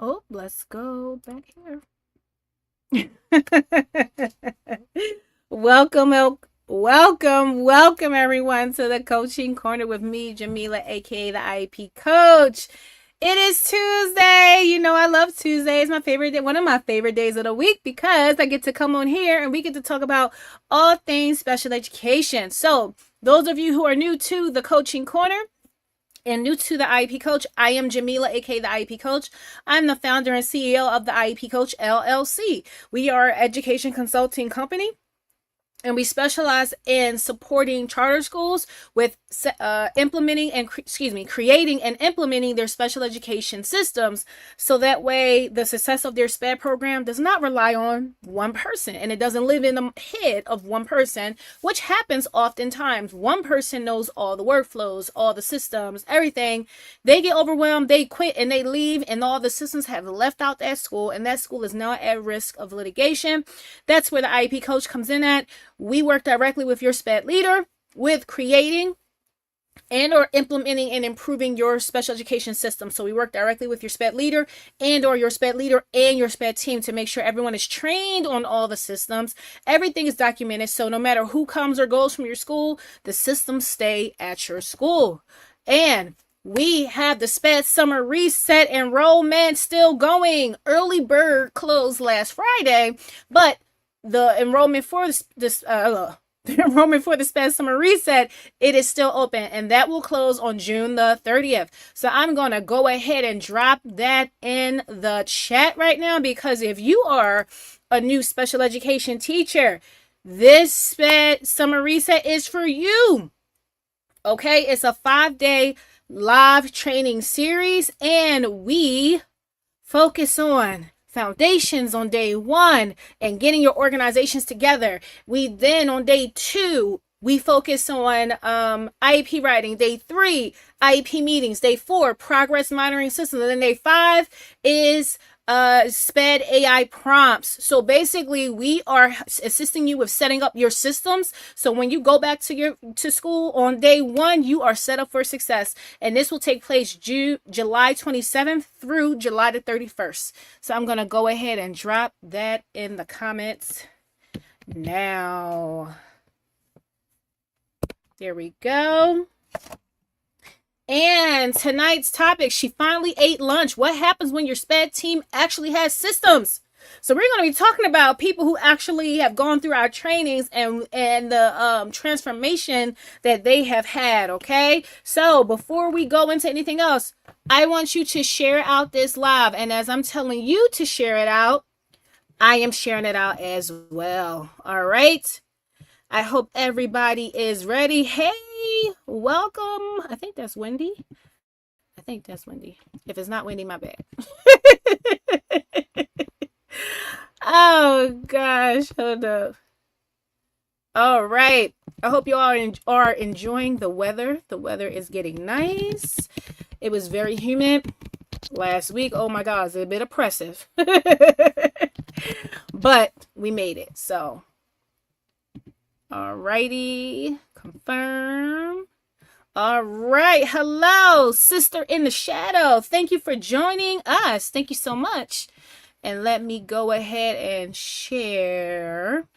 Oh, let's go back here. welcome, welcome everyone to the coaching corner with me, Jamila, aka the IEP coach. It is Tuesday. You know I love Tuesdays. My favorite day, one of my favorite days of the week because I get to come on here and we get to talk about all things special education. So, those of you who are new to the coaching corner, and new to the IEP Coach, I am Jamila, aka the IEP Coach. I'm the founder and CEO of the IEP Coach LLC. We are an education consulting company, and we specialize in supporting charter schools with creating and implementing their special education systems, so that way the success of their SPED program does not rely on one person, and it doesn't live in the head of one person, which happens oftentimes. One person knows all the workflows, all the systems, everything. They get overwhelmed, they quit, and they leave, and all the systems have left out that school, and that school is now at risk of litigation. That's where the IEP Coach comes in at. We work directly with your SPED leader with creating and or implementing and improving your special education system. So we work directly with your SPED leader and or your SPED leader and your SPED team to make sure everyone is trained on all the systems. Everything is documented, so no matter who comes or goes from your school, the systems stay at your school. And we have the SPED Summer Reset enrollment still going. Early bird closed last Friday, but the enrollment for the enrollment for the SPED Summer Reset, it is still open, and that will close on June the 30th. So I'm going to go ahead and drop that in the chat right now, because if you are a new special education teacher, this SPED Summer Reset is for you. Okay, it's a 5-day live training series, and we focus on foundations on day 1 and getting your organizations together. We then on day 2 we focus on IEP writing. Day 3, IEP meetings. Day 4, progress monitoring systems. And then day 5 is SPED AI prompts. So basically, we are assisting you with setting up your systems. So when you go back to school on day 1, you are set up for success. And this will take place July 27th through July the 31st. So I'm going to go ahead and drop that in the comments now. There we go. And tonight's topic, she finally ate lunch. What happens when your SPED team actually has systems? So we're going to be talking about people who actually have gone through our trainings and the transformation that they have had, okay? So before we go into anything else, I want you to share out this live. And as I'm telling you to share it out, I am sharing it out as well, all right? I hope everybody is ready. Hey, welcome. I think that's Wendy. If it's not Wendy, my bad. Oh gosh, hold up. All right. I hope you all are enjoying the weather. The weather is getting nice. It was very humid last week. Oh my God, it's a bit oppressive. But we made it. So, all righty. Confirm. All right. Hello, sister in the shadow. Thank you for joining us. Thank you so much. And let me go ahead and share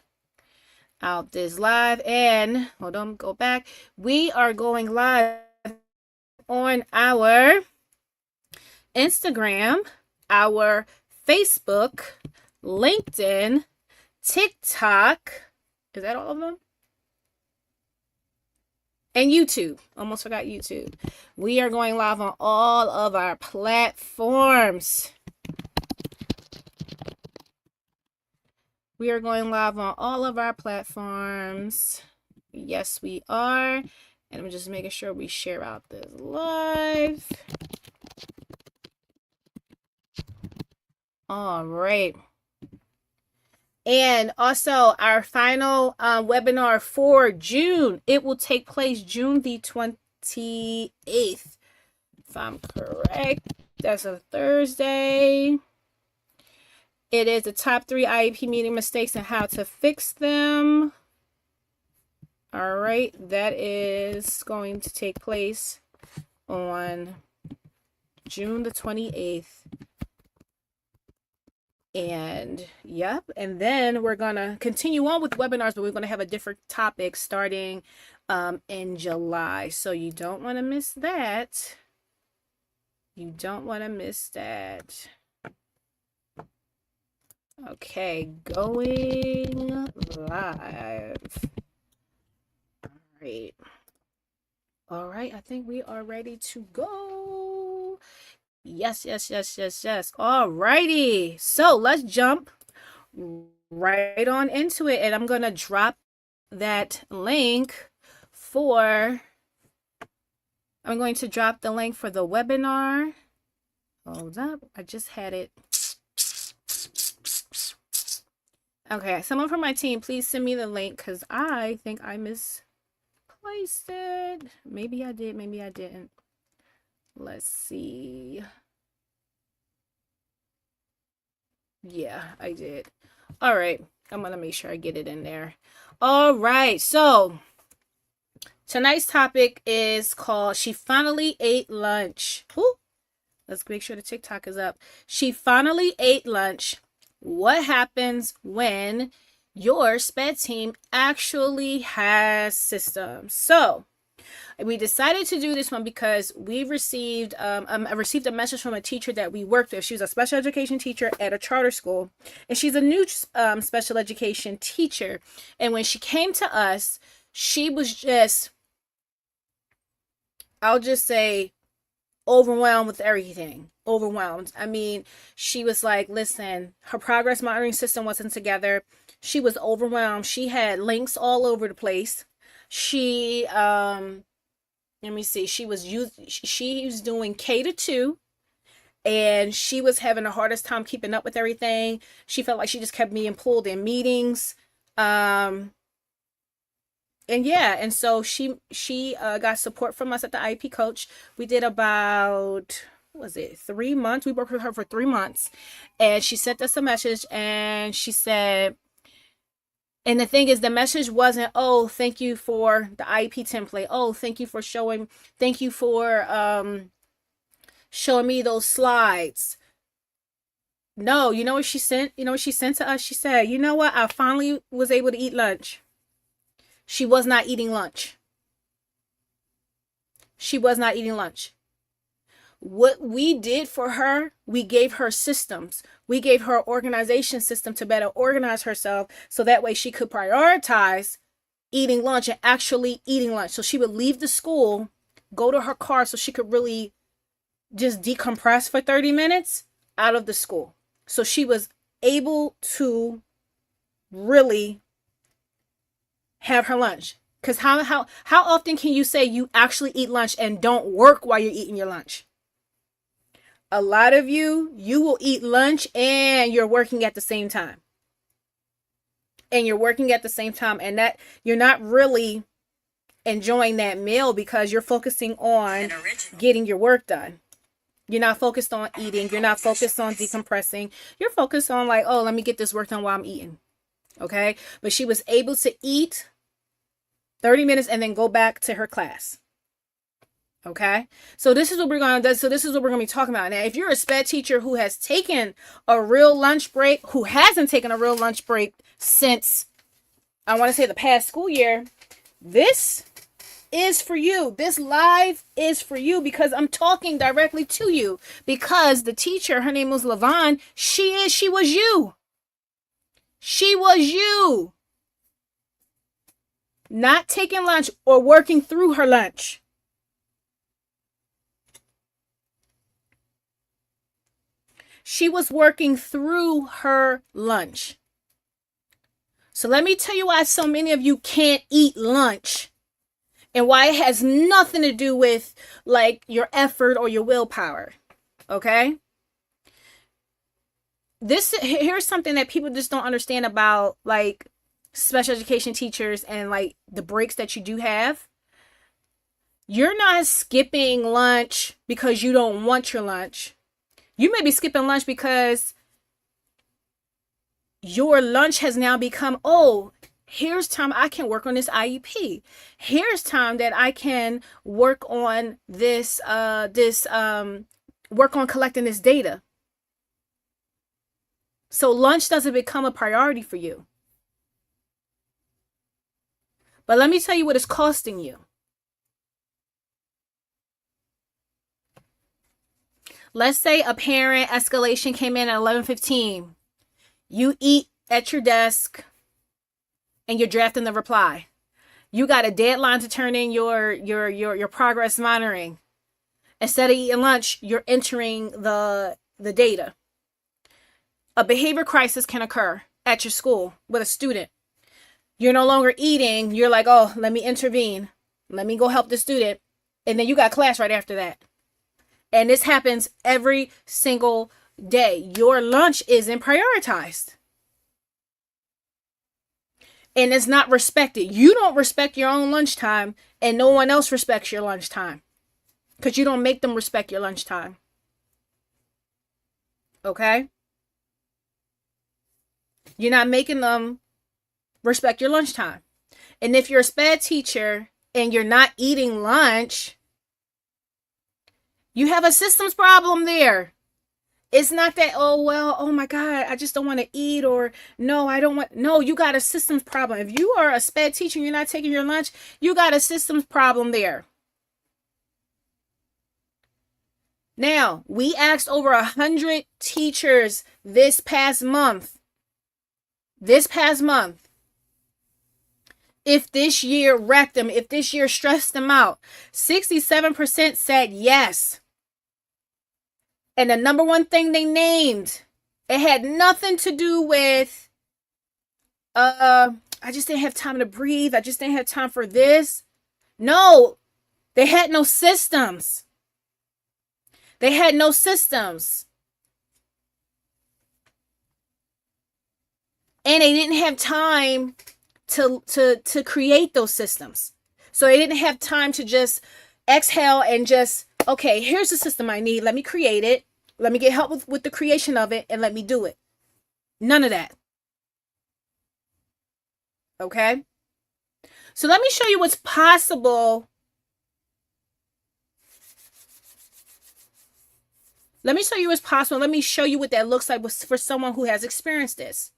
out this live. And hold on, go back. We are going live on our Instagram, our Facebook, LinkedIn, TikTok. Is that all of them? And YouTube. Almost forgot YouTube. We are going live on all of our platforms. We are going live on all of our platforms. Yes, we are. And I'm just making sure we share out this live. All right. And also our final webinar for June, it will take place June the 28th. If I'm correct, that's a Thursday. It is the top 3 IEP meeting mistakes and how to fix them. All right, that is going to take place on June the 28th. And yep, and then we're gonna continue on with webinars, but we're gonna have a different topic starting in July. So you don't want to miss that. You don't want to miss that. Okay, going live. All right, I think we are ready to go. Yes. All righty. So let's jump right on into it. And I'm going to drop that link for, I'm going to drop the link for the webinar. Hold up. I just had it. Okay, someone from my team, please send me the link because I think I misplaced it. Maybe I did, maybe I didn't. Let's see. Yeah, I did. All right, I'm gonna make sure I get it in there. All right, so tonight's topic is called She Finally Ate Lunch. Ooh, let's make sure the TikTok is up. She finally ate lunch. What happens when your SPED team actually has systems? So we decided to do this one because we received I received a message from a teacher that we worked with. She was a special education teacher at a charter school, and she's a new special education teacher. And when she came to us, she was just, I'll just say, overwhelmed with everything. Overwhelmed. I mean, she was like, listen, her progress monitoring system wasn't together. She was overwhelmed. She had links all over the place. She let me see, she was doing K-2, and she was having the hardest time keeping up with everything. She felt like she just kept being pulled in meetings. And yeah, and so she got support from us at the IEP coach. We did about, what was it, 3 months? We worked with her for 3 months, and she sent us a message, and she said, and the thing is, the message wasn't, oh, thank you for the IEP template. Oh, thank you for showing me those slides. No, you know what she sent? You know what she sent to us? She said, you know what? I finally was able to eat lunch. She was not eating lunch. She was not eating lunch. What we did for her, we gave her systems. We gave her an organization system to better organize herself so that way she could prioritize eating lunch and actually eating lunch. So she would leave the school, go to her car so she could really just decompress for 30 minutes out of the school. So she was able to really have her lunch. Because how often can you say you actually eat lunch and don't work while you're eating your lunch? A lot of you will eat lunch and you're working at the same time. And that you're not really enjoying that meal because you're focusing on getting your work done. You're not focused on eating. You're not focused on decompressing. You're focused on like, oh, let me get this work done while I'm eating. Okay? But she was able to eat 30 minutes and then go back to her class. Okay? So this is what we're going to do. So this is what we're going to be talking about. Now, if you're a SPED teacher who has taken a real lunch break, who hasn't taken a real lunch break since, I want to say, the past school year, this is for you. This live is for you because I'm talking directly to you. Because the teacher, her name was LaVon, she was you. She was you. Not taking lunch or working through her lunch. She was working through her lunch. So let me tell you why so many of you can't eat lunch and why it has nothing to do with like your effort or your willpower. Okay? Here's something that people just don't understand about like special education teachers and like the breaks that you do have. You're not skipping lunch because you don't want your lunch. You may be skipping lunch because your lunch has now become, oh, here's time I can work on this IEP. Here's time that I can work on this, work on collecting this data. So lunch doesn't become a priority for you. But let me tell you what it's costing you. Let's say a parent escalation came in at 11:15. You eat at your desk and you're drafting the reply. You got a deadline to turn in your progress monitoring. Instead of eating lunch, you're entering the data. A behavior crisis can occur at your school with a student. You're no longer eating. You're like, oh, let me intervene. Let me go help the student. And then you got class right after that. And this happens every single day. Your lunch isn't prioritized. And it's not respected. You don't respect your own lunchtime, and no one else respects your lunchtime. Because you don't make them respect your lunchtime. Okay? You're not making them respect your lunchtime. And if you're a SPED teacher and you're not eating lunch, you have a systems problem there. It's not that, oh, well, oh my God, I just don't want to eat, or no, I don't want. No, you got a systems problem. If you are a SPED teacher and you're not taking your lunch, you got a systems problem there. Now, we asked over 100 teachers this past month. If this year wrecked them, if this year stressed them out. 67% said yes. And the number one thing they named, it had nothing to do with, I just didn't have time to breathe. I just didn't have time for this. No, they had no systems. They had no systems. And they didn't have time to create those systems. So they didn't have time to just exhale and just, okay, here's the system I need. Let me create it. Let me get help with the creation of it, and let me do it. None of that. Okay? So let me show you what's possible. Let me show you what's possible. Let me show you what that looks like for someone who has experienced this.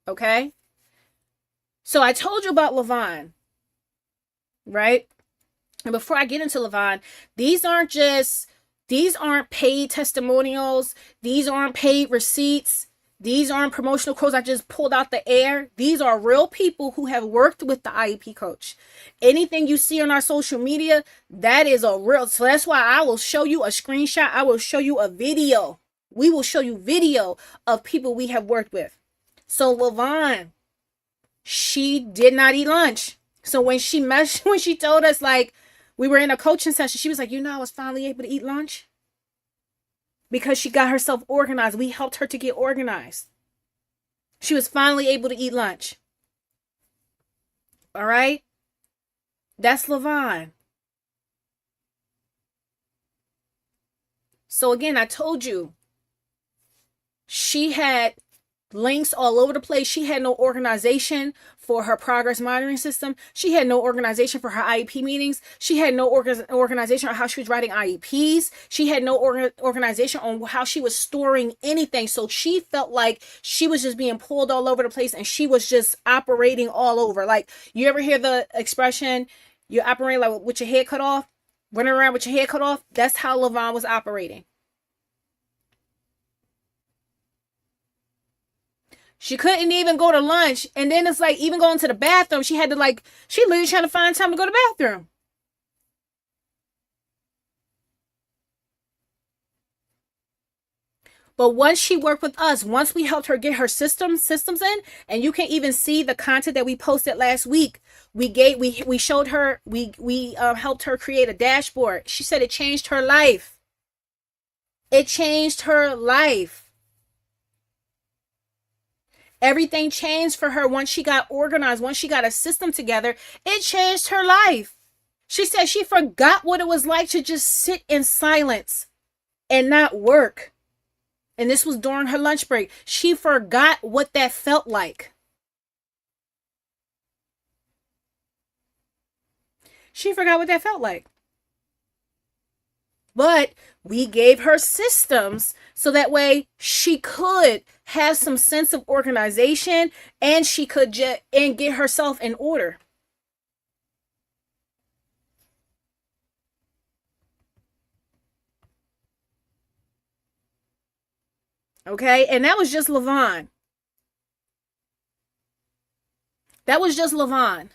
Okay? So I told you about Levon, right? And before I get into Levon, these aren't paid testimonials. These aren't paid receipts. These aren't promotional quotes I just pulled out the air. These are real people who have worked with the IEP coach. Anything you see on our social media, that is a real. So that's why I will show you a screenshot. I will show you a video. We will show you video of people we have worked with. So Levon, she did not eat lunch. So when she told us, like, we were in a coaching session, she was like, I was finally able to eat lunch. Because she got herself organized. We helped her to get organized. She was finally able to eat lunch. All right? That's Levon. So again, I told you, she had links all over the place. She had no organization for her progress monitoring system. She had no organization for her IEP meetings. She had no organization on how she was writing IEPs. She had no organization on how she was storing anything. So she felt like she was just being pulled all over the place, and she was just operating all over. Like, you ever hear the expression, you're operating like with your head cut off, running around with your head cut off? That's how Levon was operating. She couldn't even go to lunch. And then it's like, even going to the bathroom, she had to, she literally trying to find time to go to the bathroom. But once she worked with us, once we helped her get her systems in, and you can even see the content that we posted last week, we showed her, we helped her create a dashboard. She said it changed her life. It changed her life. Everything changed for her once she got organized, once she got a system together. It changed her life. She said she forgot what it was like to just sit in silence and not work. And this was during her lunch break. She forgot what that felt like. She forgot what that felt like. But we gave her systems so that way she could have some sense of organization and she could and get herself in order. Okay, and that was just Levon. That was just Levon.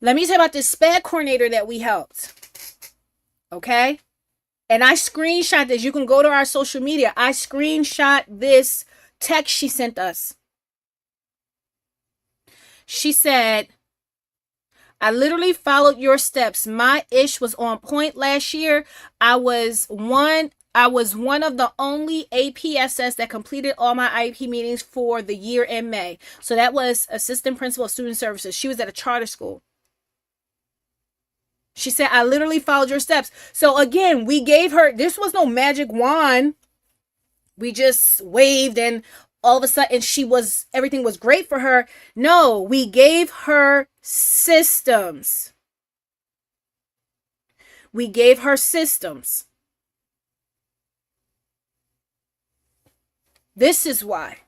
Let me tell you about this SPED coordinator that we helped. Okay? And I screenshot this. You can go to our social media. I screenshot this text she sent us. She said, I literally followed your steps. My ish was on point last year. I was one of the only APSS that completed all my IEP meetings for the year in May. So that was assistant principal of student services. She was at a charter school. She said, I literally followed your steps. So again, we gave her, this was no magic wand. We just waved and all of a sudden everything was great for her. No, we gave her systems. We gave her systems. This is why.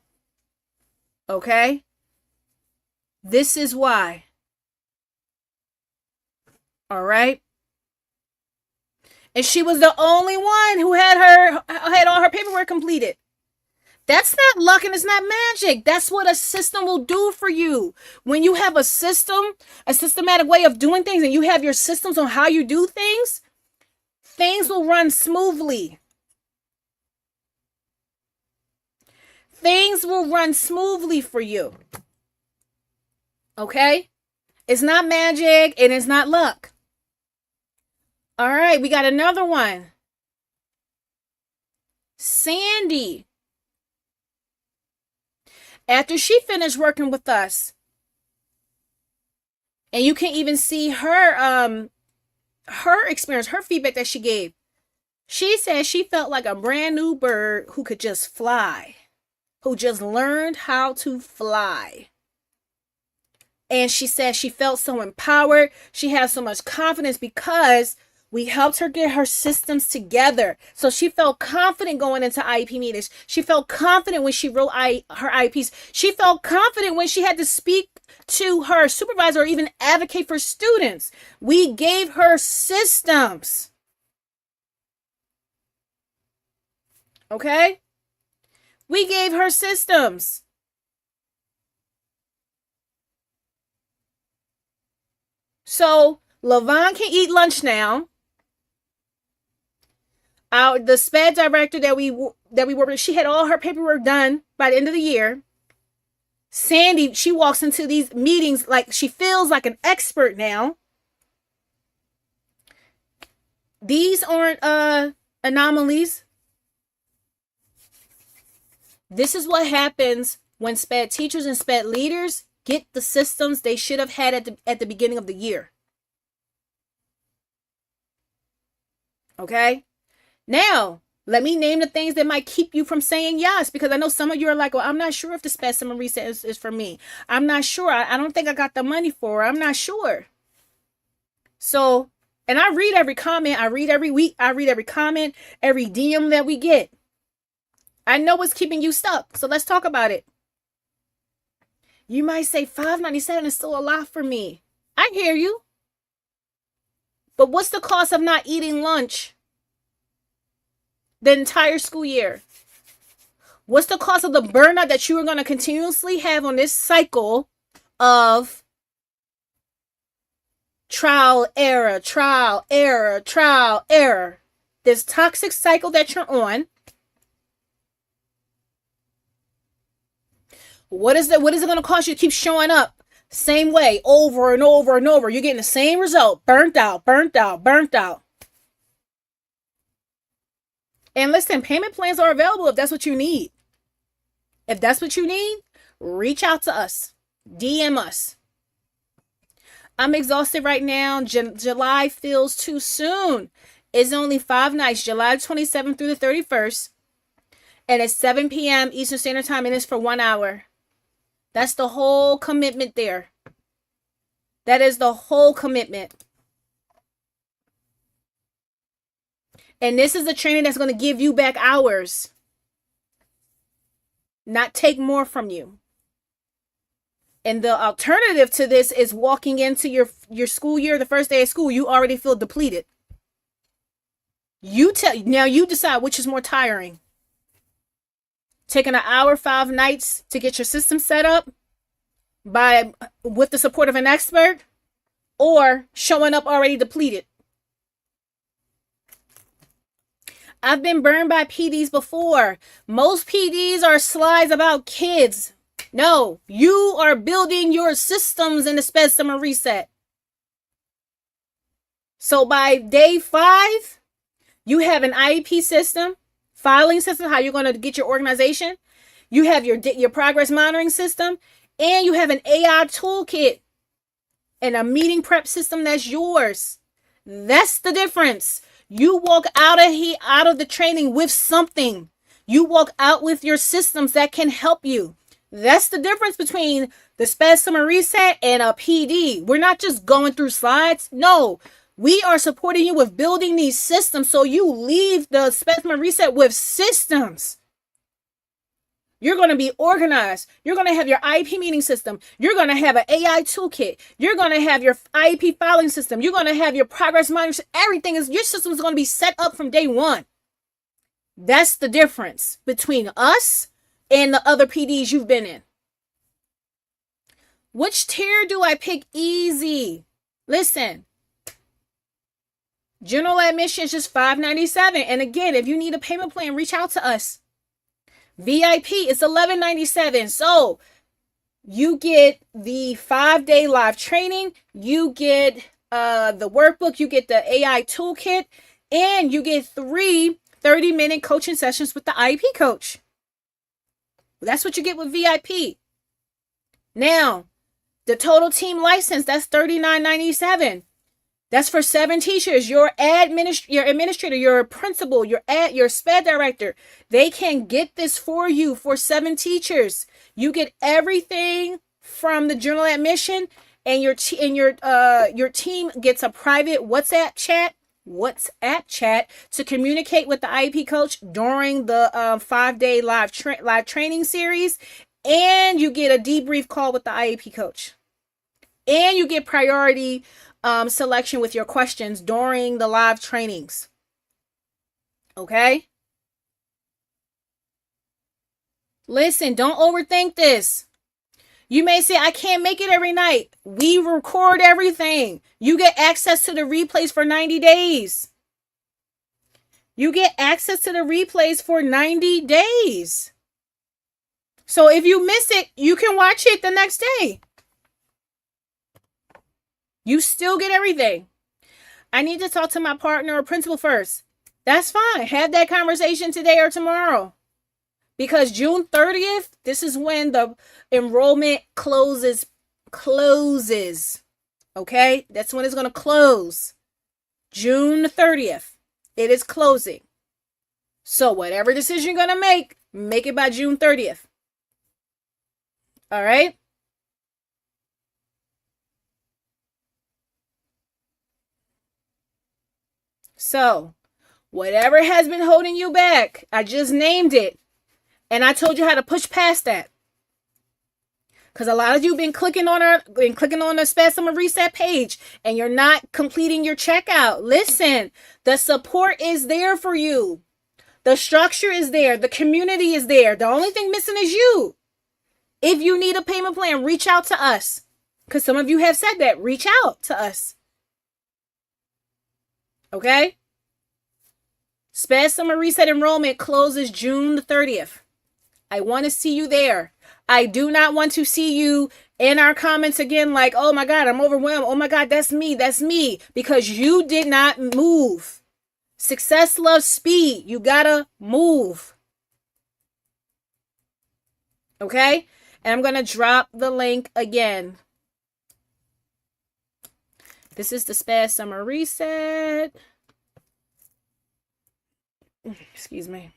Okay? This is why. All right? And she was the only one who had all her paperwork completed. That's not luck and it's not magic. That's what a system will do for you. When you have a system, a systematic way of doing things, and you have your systems on how you do things, things will run smoothly. Things will run smoothly for you. Okay? It's not magic and it's not luck. All right, we got another one. Sandy. After she finished working with us, and you can even see her experience, her feedback that she gave. She said she felt like a brand new bird who could just fly, who just learned how to fly. And she said she felt so empowered. She had so much confidence because we helped her get her systems together. So she felt confident going into IEP meetings. She felt confident when she wrote her IEPs. She felt confident when she had to speak to her supervisor or even advocate for students. We gave her systems. Okay? We gave her systems. So Levon can eat lunch now. The SPED director that we worked with, she had all her paperwork done by the end of the year. Sandy, she walks into these meetings like she feels like an expert now. These aren't anomalies. This is what happens when SPED teachers and SPED leaders get the systems they should have had at the beginning of the year. Okay? Now, let me name the things that might keep you from saying yes, because I know some of you are like, well, I'm not sure if the SPED summer reset is for me. I'm not sure. I don't think I got the money for it. I'm not sure. So, and I read every comment. I read every week. I read every comment, every DM that we get. I know what's keeping you stuck. So let's talk about it. You might say $5.97 is still a lot for me. I hear you. But what's the cost of not eating lunch the entire school year? What's the cost of the burnout that you are going to continuously have on this cycle of trial, error, trial, error, trial, error? This toxic cycle that you're on. What is it going to cost you to keep showing up same way over and over and over? You're getting the same result. Burnt out, burnt out, burnt out. And listen, payment plans are available if that's what you need. If that's what you need, reach out to us. DM us. I'm exhausted right now. July feels too soon. It's only 5 nights, July 27th through the 31st. And it's 7 p.m. Eastern Standard Time, and it's for 1 hour. That's the whole commitment there. That is the whole commitment. And this is the training that's going to give you back hours, not take more from you. And the alternative to this is walking into your school year, the first day of school, you already feel depleted. Now you decide which is more tiring. Taking an hour, 5 nights to get your system set up with the support of an expert, or showing up already depleted. I've been burned by PDs before. Most PDs are slides about kids. No, you are building your systems in the SPED Summer Reset. So by day 5, you have an IEP system, filing system, how you're going to get your organization. You have your progress monitoring system, and you have an AI toolkit and a meeting prep system that's yours. That's the difference. You walk out of the training with something. You walk out with your systems that can help you. That's the difference between the SPED Summer Reset and a PD. We're not just going through slides. No, we are supporting you with building these systems so you leave the SPED Summer Reset with systems. You're going to be organized. You're going to have your IEP meeting system. You're going to have an AI toolkit. You're going to have your IEP filing system. You're going to have your progress monitoring. Your system is going to be set up from day 1. That's the difference between us and the other PDs you've been in. Which tier do I pick? Easy. Listen. General admission is just $597. And again, if you need a payment plan, reach out to us. VIP is $1197. So you get the 5-day live training, you get the workbook, you get the AI toolkit, and you get 3 30-minute coaching sessions with the IEP coach. That's what you get with VIP. Now, the total team license, that's $39.97. That's for 7 teachers. Your administrator, your principal, your SPED director, they can get this for you for 7 teachers. You get everything from the general admission, and your team gets a private WhatsApp chat to communicate with the IEP coach during the 5-day live training series, and you get a debrief call with the IEP coach, and you get priority selection with your questions during the live trainings. Okay? Listen, don't overthink this. You may say, I can't make it every night. We record everything. You get access to the replays for 90 days. You get access to the replays for 90 days. So if you miss it, you can watch it the next day. You still get everything. I need to talk to my partner or principal first. That's fine. Have that conversation today or tomorrow. Because June 30th, this is when the enrollment closes. Okay? That's when it's going to close. June 30th. It is closing. So whatever decision you're going to make it by June 30th. All right? So, whatever has been holding you back, I just named it. And I told you how to push past that. Because a lot of you have been clicking on the SPED Summer Reset page, and you're not completing your checkout. Listen, the support is there for you. The structure is there. The community is there. The only thing missing is you. If you need a payment plan, reach out to us. Because some of you have said that. Reach out to us. Okay? SPED Summer Reset enrollment closes June the 30th. I want to see you there. I do not want to see you in our comments again like, oh my God, I'm overwhelmed. Oh my God, that's me. Because you did not move. Success loves speed. You gotta move. Okay? And I'm going to drop the link again. This is the SPED Summer Reset. Excuse me.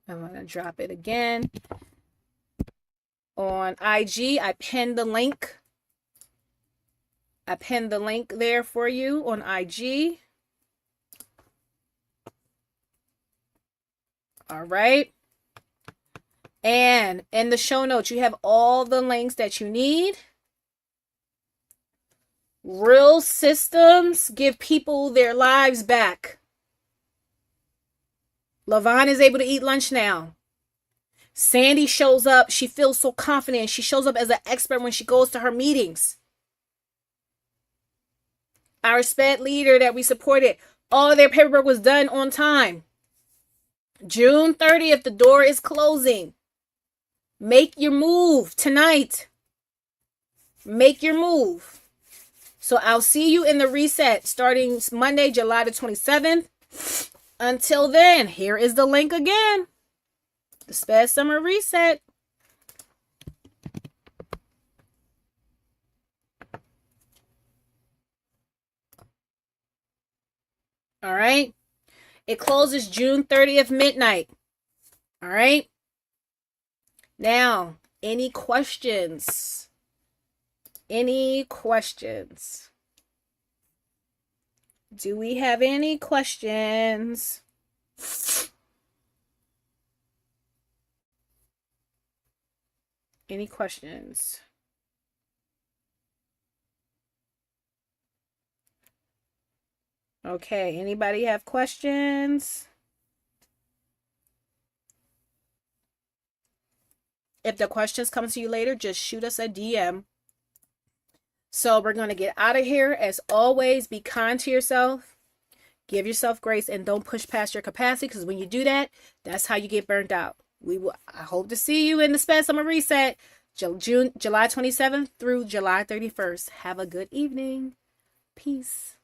I'm going to drop it again. On IG, I pinned the link. I pinned the link there for you on IG. All right. And in the show notes, you have all the links that you need. Real systems give people their lives back. LaVon is able to eat lunch now. Sandy shows up. She feels so confident. She shows up as an expert when she goes to her meetings. Our SPED leader that we supported, all their paperwork was done on time. June 30th, the door is closing. Make your move tonight. Make your move. So I'll see you in the reset starting Monday, July the 27th. Until then, here is the link again. The SPED Summer Reset. All right. It closes June 30th midnight. All right. Now, any questions? Any questions? Do we have any questions? Any questions? Okay, anybody have questions? If the questions come to you later, just shoot us a DM. So we're going to get out of here. As always, be kind to yourself. Give yourself grace and don't push past your capacity, because when you do that, that's how you get burned out. I hope to see you in the SPED Summer Reset, July 27th through July 31st. Have a good evening. Peace.